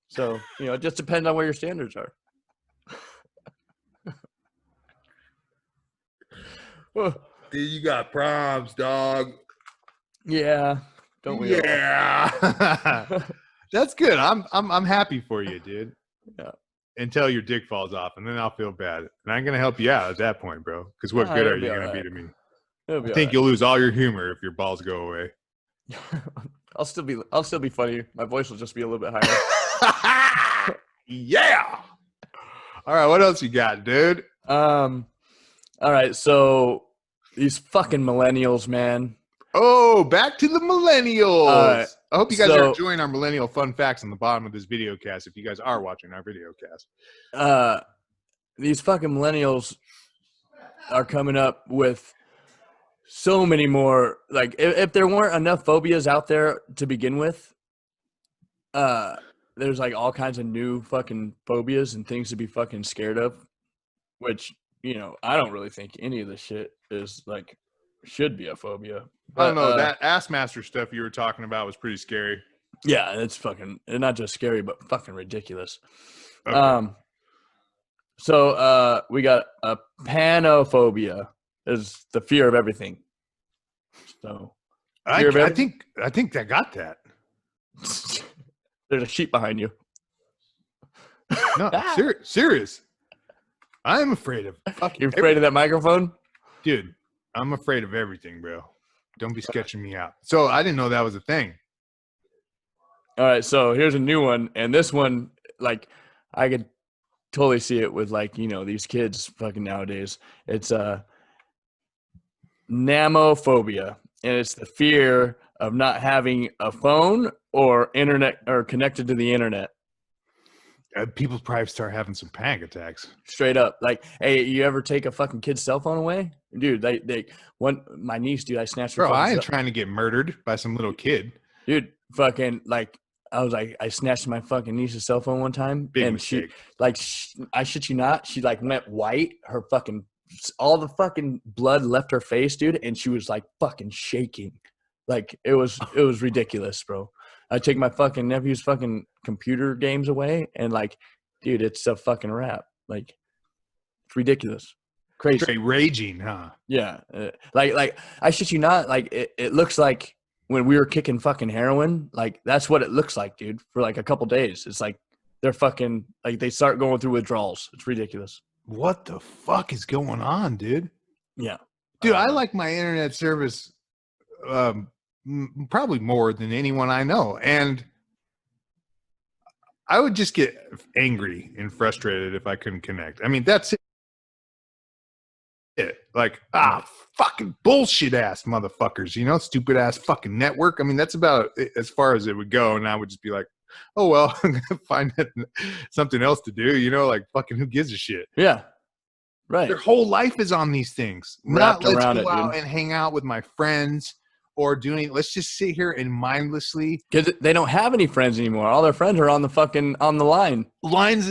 So, it just depends on where your standards are. You got problems, dog. Yeah. Don't we? Yeah. That's good. I'm happy for you, dude. Yeah. Until your dick falls off, and then I'll feel bad. And I'm gonna help you out at that point, bro. Because what good are you gonna be to me? I think you'll lose all your humor if your balls go away. I'll still be funny. My voice will just be a little bit higher. Yeah. All right, what else you got, dude? All right, so these fucking millennials, man. Oh, back to the millennials. I hope you guys are enjoying our millennial fun facts on the bottom of this video cast if you guys are watching our video cast. These fucking millennials are coming up with so many more. Like, if there weren't enough phobias out there to begin with, there's like all kinds of new fucking phobias and things to be fucking scared of, which, I don't really think any of this shit is like, should be a phobia. But, I don't know. That AssMasters stuff you were talking about was pretty scary. Yeah, it's fucking not just scary, but fucking ridiculous. Okay. So we got a panophobia, is the fear of everything. So I think I got that. There's a sheep behind you. No, serious. I am afraid of fucking. You're afraid of that microphone? Dude, I'm afraid of everything, bro. Don't be sketching me out. So I didn't know that was a thing. All right, so here's a new one, and this one, like, I could totally see it with, like, these kids fucking nowadays. It's namophobia, and it's the fear of not having a phone or internet or connected to the internet. People probably start having some panic attacks. Straight up. Like, hey, you ever take a fucking kid's cell phone away? Dude, my niece, dude, I snatched her. Bro, I ain't trying to get murdered by some little kid. Dude, fucking, like, I snatched my fucking niece's cell phone one time. Big mistake. I shit you not, she, like, went white. Her fucking, all the fucking blood left her face, dude, and she was, like, fucking shaking. Like, it was ridiculous, bro. I take my fucking nephew's fucking computer games away, and, like, dude, it's a fucking wrap. Like, it's ridiculous. Crazy. Straight raging, huh? Yeah. Like I shit you not, like it looks like when we were kicking fucking heroin, like that's what it looks like, dude, for like a couple days. It's like they're fucking, like they start going through withdrawals. It's ridiculous. What the fuck is going on, dude? Yeah. Dude, I like my internet service probably more than anyone I know. And I would just get angry and frustrated if I couldn't connect. I mean, that's it. Like, fucking bullshit ass motherfuckers, you know, stupid ass fucking network. I mean, that's about as far as it would go. And I would just be like, oh, well, I'm going to find something else to do, you know, like fucking who gives a shit? Yeah. Right. Their whole life is on these things. Wrapped Not let's around go it, out dude. and hang out with my friends or let's just sit here and mindlessly. Because they don't have any friends anymore. All their friends are on the line. Friends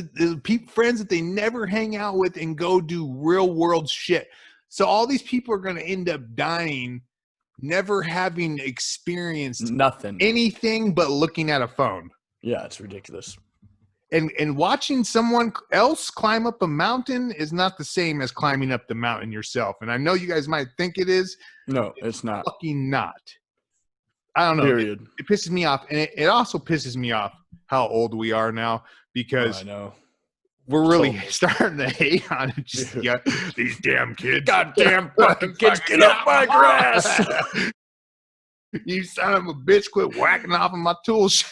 that they never hang out with and go do real world shit. So all these people are going to end up dying, never having experienced Nothing. anything but looking at a phone. Yeah, it's ridiculous. And watching someone else climb up a mountain is not the same as climbing up the mountain yourself. And I know you guys might think it is. No, it's not. Fucking not. I don't know. Period. It pisses me off. And it also pisses me off how old we are now, because I know. we're really starting to hate on it. Just, yeah, these damn kids. Goddamn fucking kids, get off my grass. You son of a bitch, quit whacking off of my tools.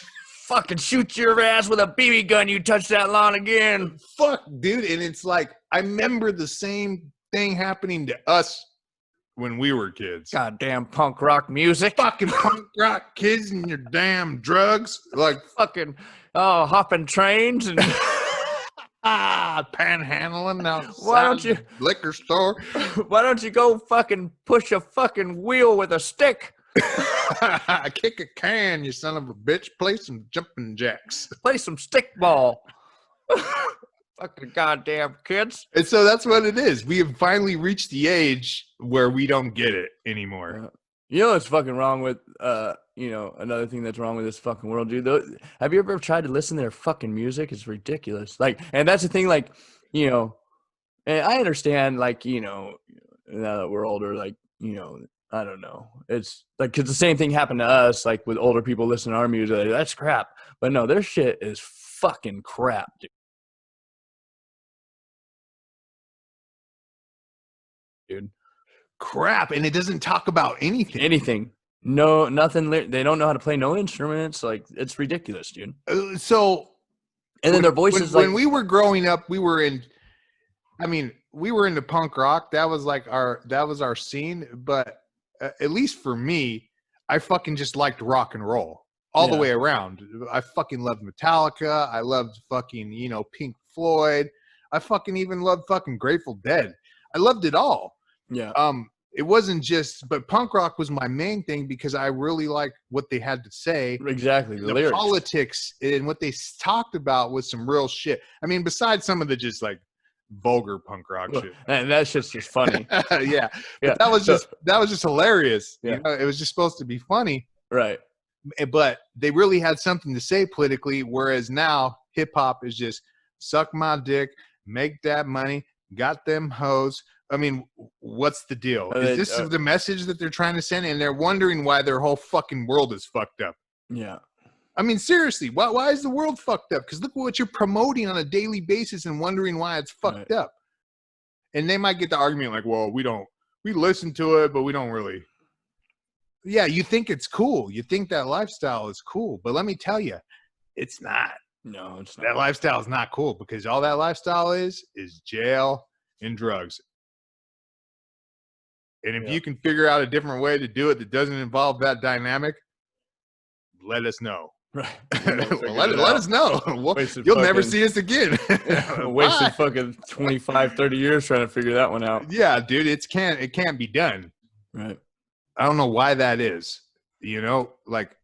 Fucking shoot your ass with a BB gun. You touch that lawn again. Fuck, dude. And it's like, I remember the same thing happening to us when we were kids. Goddamn punk rock music. Fucking punk rock kids and your damn drugs. Like, Fucking hopping trains and panhandling outside Why don't you- the liquor store. why don't you go fucking push a fucking wheel with a stick? Kick a can, you son of a bitch. Play some jumping jacks. Play some stickball. Fucking goddamn kids. And so that's what it is. We have finally reached the age where we don't get it anymore. You know what's fucking wrong with, another thing that's wrong with this fucking world, dude? Have you ever tried to listen to their fucking music? It's ridiculous. Like, and that's the thing, like, and I understand, like, now that we're older, like, I don't know. It's like, because the same thing happened to us, like with older people listening to our music. Like, that's crap. But no, their shit is fucking crap, dude. Crap. And it doesn't talk about anything. Anything. No, nothing. They don't know how to play no instruments. Like, it's ridiculous, dude. So, And then their voices, when we were growing up, we were into punk rock. That was our scene. But at least for me, I fucking just liked rock and roll all the way around. I fucking loved Metallica. I loved fucking, Pink Floyd. I fucking even loved fucking Grateful Dead. I loved it all. Yeah. It wasn't just, but punk rock was my main thing because I really liked what they had to say. Exactly. The lyrics. Politics and what they talked about was some real shit. I mean, besides some of the just like vulgar punk rock shit. And that shit's just funny. Yeah. Yeah. That was just hilarious. Yeah. It was just supposed to be funny. Right. But they really had something to say politically, whereas now hip hop is just suck my dick, make that money, got them hoes. I mean, what's the deal? Is this the message that they're trying to send? And they're wondering why their whole fucking world is fucked up. Yeah. I mean, seriously, why is the world fucked up? Because look what you're promoting on a daily basis and wondering why it's fucked up. And they might get the argument like, well, we listen to it, but we don't really. Yeah, you think it's cool. You think that lifestyle is cool. But let me tell you, it's not. No, it's not. That lifestyle is not cool because all that lifestyle is jail and drugs. And if you can figure out a different way to do it that doesn't involve that dynamic, let us know. Right. Let us know. You'll never see us again. Wasted fucking 25, 30 years trying to figure that one out. Yeah, dude, it can't be done. Right. I don't know why that is. Like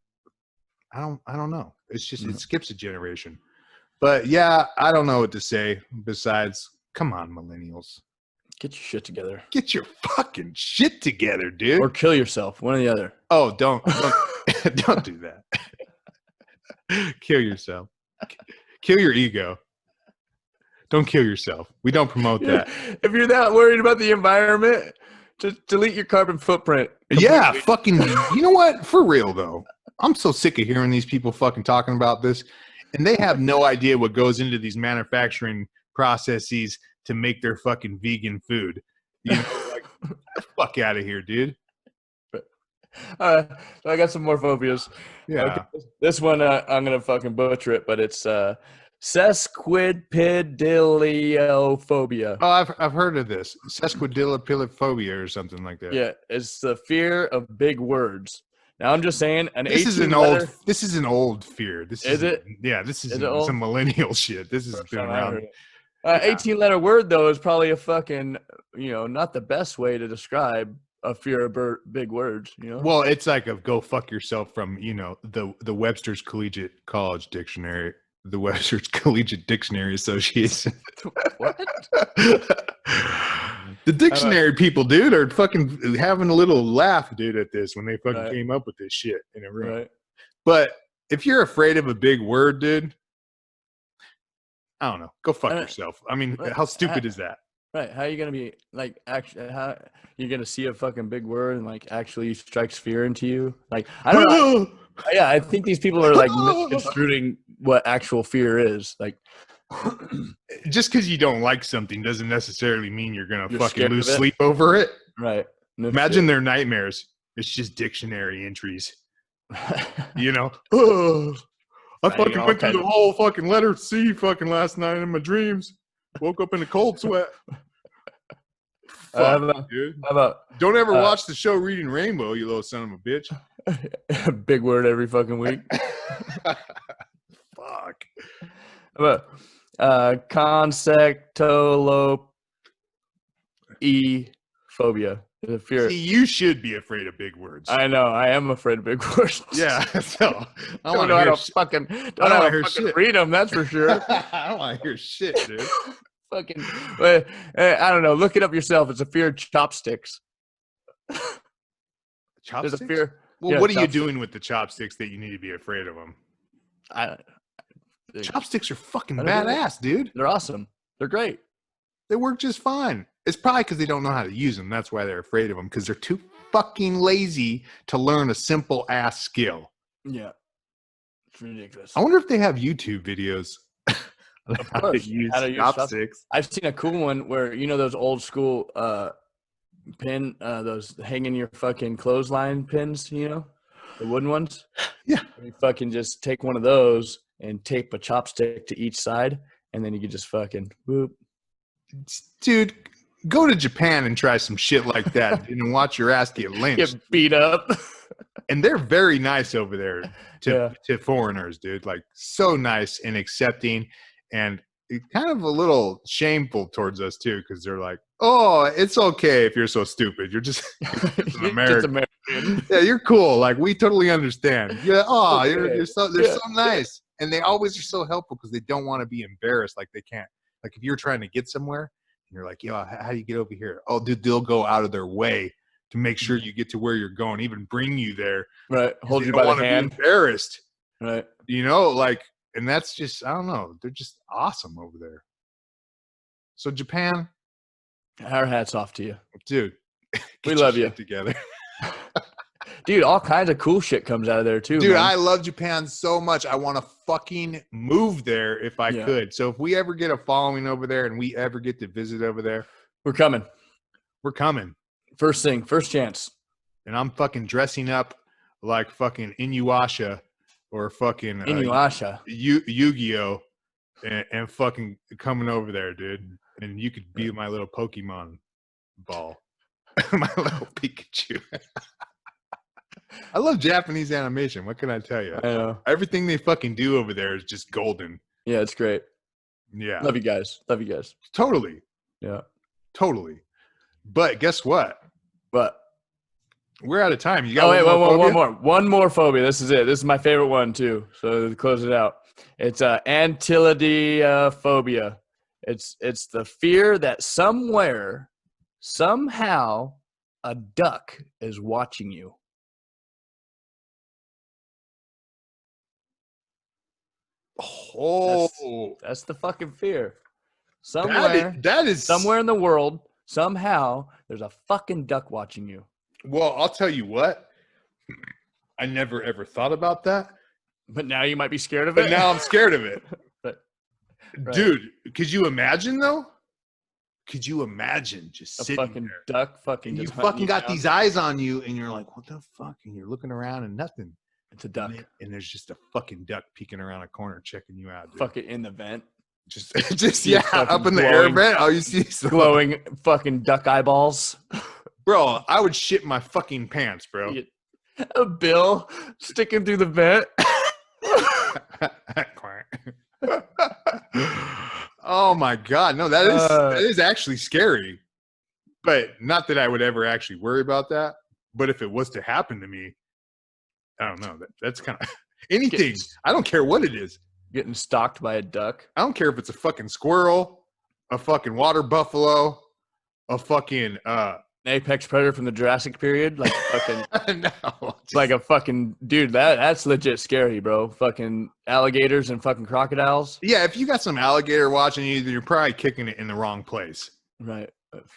I don't know. It's just it skips a generation. But yeah, I don't know what to say besides come on, millennials. Get your shit together. Get your fucking shit together, dude. Or kill yourself. One or the other. Oh, don't don't do that. Kill yourself. Kill your ego. Don't kill yourself. We don't promote that. If you're that worried about the environment, just delete your carbon footprint. Yeah, completely. fucking. You know what? For real though, I'm so sick of hearing these people fucking talking about this, and they have no idea what goes into these manufacturing processes to make their fucking vegan food. You know, like, fuck out of here, dude. All right, so I got some more phobias. Yeah. Okay. This one I'm gonna fucking butcher it, but it's sesquipedaliophobia. Oh, I've heard of this sesquipedaliphobia or something like that. Yeah, it's the fear of big words. Now I'm just saying, This is an old. This is an old fear. This Is it? Yeah, this is Is it old? some millennial shit. This has been around. 18-letter word though is probably a fucking not the best way to describe a fear of big words. Well, it's like a go fuck yourself from the Webster's Collegiate College Dictionary, the Webster's Collegiate Dictionary Association. What? The dictionary people, dude, are fucking having a little laugh, dude, at this when they fucking came up with this shit in a room. Right. But if you're afraid of a big word, dude, I don't know. Go fuck yourself. I mean, how stupid is that? Right. How are you gonna be like actually? How you're gonna see a fucking big word and like actually strikes fear into you? Like I don't know. Yeah, I think these people are like misconstruing what actual fear is. Like, just because you don't like something doesn't necessarily mean you're gonna fucking lose of it. sleep over it. Right. No Imagine shit. their nightmares. It's just dictionary entries. Oh, I fucking went through the whole fucking letter C fucking last night in my dreams. Woke up in a cold sweat. Fuck, dude. How about Don't ever watch the show Reading Rainbow, you little son of a bitch. big word every fucking week. Fuck. How about consectolophobia? The fear. See, you should be afraid of big words. I know. I am afraid of big words. Yeah. So I don't know how to fucking read them. That's for sure. I don't want to hear shit, dude. Fucking. I don't know. Look it up yourself. It's a fear of chopsticks. Chopsticks? There's a fear. Well, yeah, what are chopsticks. you doing with the chopsticks that you need to be afraid of them? Chopsticks are fucking badass, dude. They're awesome. They're great. They work just fine. It's probably because they don't know how to use them. That's why they're afraid of them, because they're too fucking lazy to learn a simple ass skill. Yeah. It's ridiculous. I wonder if they have YouTube videos of how to use chopsticks. I've seen a cool one where, those old school pin, those hang in your fucking clothesline pins, the wooden ones. Yeah. You fucking just take one of those and tape a chopstick to each side, and then you can just fucking whoop. Dude, go to Japan and try some shit like that and watch your ass get lynched. Get beat up. And they're very nice over there to foreigners, dude. Like, so nice and accepting, and kind of a little shameful towards us too, because they're like, "Oh, it's okay if you're so stupid. You're just an American. Yeah, you're cool. Like, we totally understand. Yeah, oh, they're so nice, and they always are so helpful because they don't want to be embarrassed. Like, they can't. Like, if you're trying to get somewhere and you're like, yo, how do you get over here? Oh, dude, they'll go out of their way to make sure you get to where you're going, even bring you there. Right. Hold you by the hand. Be embarrassed. Right. And that's just, I don't know. They're just awesome over there. So Japan. Our hats off to you. Dude. We love you. Together. Dude, all kinds of cool shit comes out of there too. Dude, man. I love Japan so much. I want to fucking move there if I could. So if we ever get a following over there and we ever get to visit over there, we're coming. We're coming. First thing, first chance. And I'm fucking dressing up like fucking Inuyasha or fucking Inuyasha. Yu-Gi-Oh! And fucking coming over there, dude. And you could be my little Pokemon ball. My little Pikachu. I love Japanese animation. What can I tell you? I know. Everything they fucking do over there is just golden. Yeah, it's great. Yeah. Love you guys. Love you guys. Totally. Yeah. Totally. But guess what? What? We're out of time. You got one more phobia. This is it. This is my favorite one too. So to close it out, it's antilophobia. It's the fear that somewhere, somehow, a duck is watching you. Oh, that's the fucking fear. That is somewhere in the world, somehow, there's a fucking duck watching you. Well, I'll tell you what. I never ever thought about that. But now you might be scared of it. But now I'm scared of it. Right. Dude, could you imagine though? Could you imagine just A sitting fucking there? duck fucking And you just hunting fucking got down? these eyes on you and you're like, what the fuck? And you're looking around and nothing. It's a duck. And there's just a fucking duck peeking around a corner checking you out. Dude. Fucking in the vent. Just yeah, up in the air vent. All you see is glowing fucking duck eyeballs. Bro, I would shit my fucking pants, bro. A bill sticking through the vent. Oh my god, no, that is actually scary. But not that I would ever actually worry about that. But if it was to happen to me, I don't know. That's kind of anything. I don't care what it is. Getting stalked by a duck. I don't care if it's a fucking squirrel, a fucking water buffalo, a fucking an apex predator from the Jurassic period, like fucking no, like a fucking dude. That's legit scary, bro. Fucking alligators and fucking crocodiles. Yeah, if you got some alligator watching you, then you're probably kicking it in the wrong place. Right.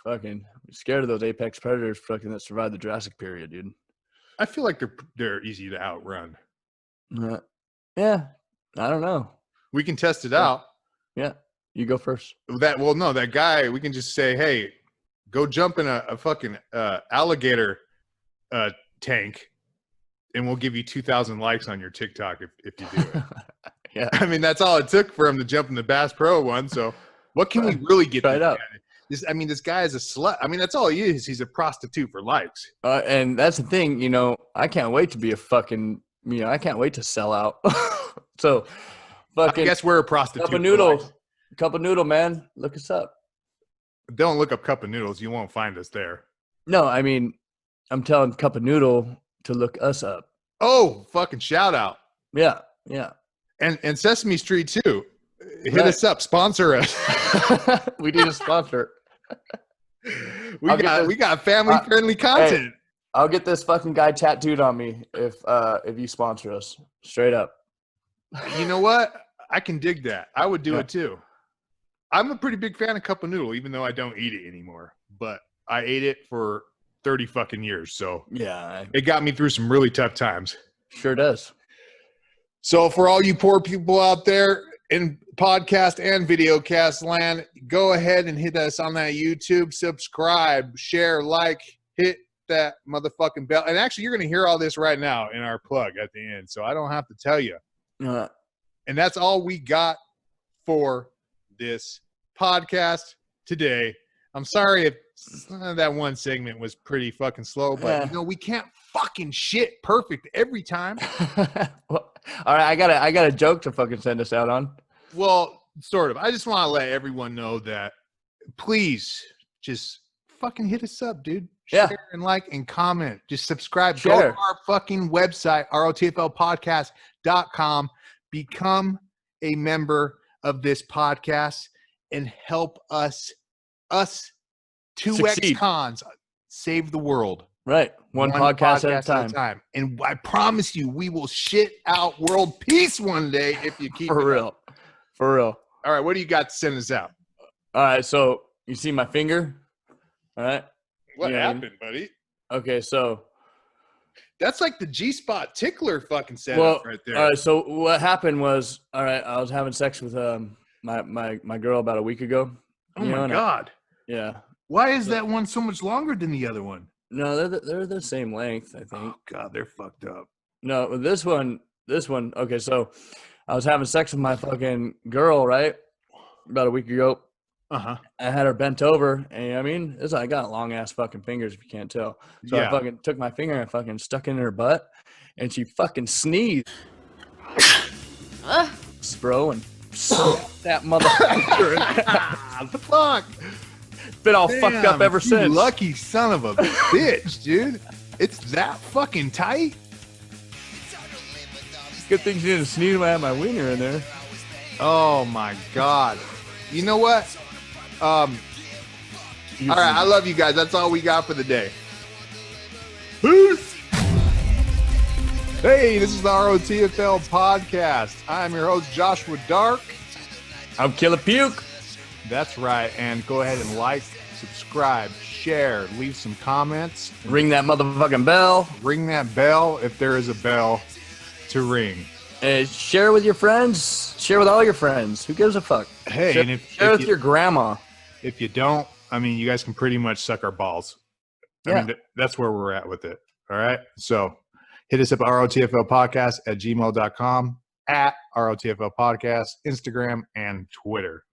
Fucking scared of those apex predators fucking that survived the Jurassic period, dude. I feel like they're easy to outrun. Yeah. I don't know. We can test it out. Yeah. You go first. That guy, we can just say, hey, go jump in a fucking alligator tank and we'll give you 2,000 likes on your TikTok if you do it. Yeah. I mean, that's all it took for him to jump in the Bass Pro one. So what can we really get right up? This guy is a slut. I mean, that's all he is. He's a prostitute for likes. And that's the thing, I can't wait to be a fucking, I can't wait to sell out. So, fucking. I guess we're a prostitute. Cup of noodle, man. Look us up. Don't look up Cup of Noodles. You won't find us there. No, I mean, I'm telling Cup of Noodle to look us up. Oh, fucking shout out. Yeah. And Sesame Street too. Hit us up. Sponsor us. We need a sponsor. We got family friendly content. Hey, I'll get this fucking guy tattooed on me if you sponsor us. Straight up. You know what? I can dig that. I would do it too. I'm a pretty big fan of Cup of Noodle, even though I don't eat it anymore. But I ate it for 30 fucking years. So yeah, it got me through some really tough times. Sure does. So for all you poor people out there in podcast and videocast land, go ahead and hit us on that YouTube, subscribe, share, like, hit that motherfucking bell. And actually, you're going to hear all this right now in our plug at the end. So I don't have to tell you. And that's all we got for this podcast today. I'm sorry if that one segment was pretty fucking slow, but we can't fucking shit perfect every time. Well, all right, I got a joke to fucking send us out on. Well, sort of. I just want to let everyone know that please just fucking hit us up, dude. Share and like and comment. Just subscribe. Go to our fucking website, rotflpodcast.com. Become a member of this podcast and help us two ex-cons save the world. Right. One podcast at a time. And I promise you, we will shit out world peace one day if you keep For real. All right. What do you got to send us out? All right. So you see my finger? All right. What happened, buddy? Okay. So that's like the G-spot tickler fucking setup right there. All right. So what happened was, all right, I was having sex with my girl about a week ago. Oh my God. Yeah. Why is that one so much longer than the other one? No, they're the same length, I think. Oh God, they're fucked up. No, this one. Okay, so I was having sex with my fucking girl, right? About a week ago. I had her bent over, and I got long ass fucking fingers if you can't tell. So I fucking took my finger and fucking stuck it in her butt, and she fucking sneezed, bro, and that motherfucker. Fuck. Been all fucked up ever since. Lucky son of a bitch, dude. It's that fucking tight. Good thing she didn't sneeze when I had my wiener in there. Oh my God. You know what? All right, I love you guys. That's all we got for the day. Peace. Hey, this is the ROTFL podcast. I'm your host, Joshua Dark. I'm Killer Puke. That's right. And go ahead and like, subscribe, share, leave some comments. Ring that motherfucking bell. Ring that bell if there is a bell to ring. Share with your friends. Share with all your friends. Who gives a fuck? Hey, share, and share with your grandma. If you don't, I mean, you guys can pretty much suck our balls. I mean, that's where we're at with it. All right. So hit us up at rotflpodcast at gmail.com, at rotfl podcast, Instagram, and Twitter.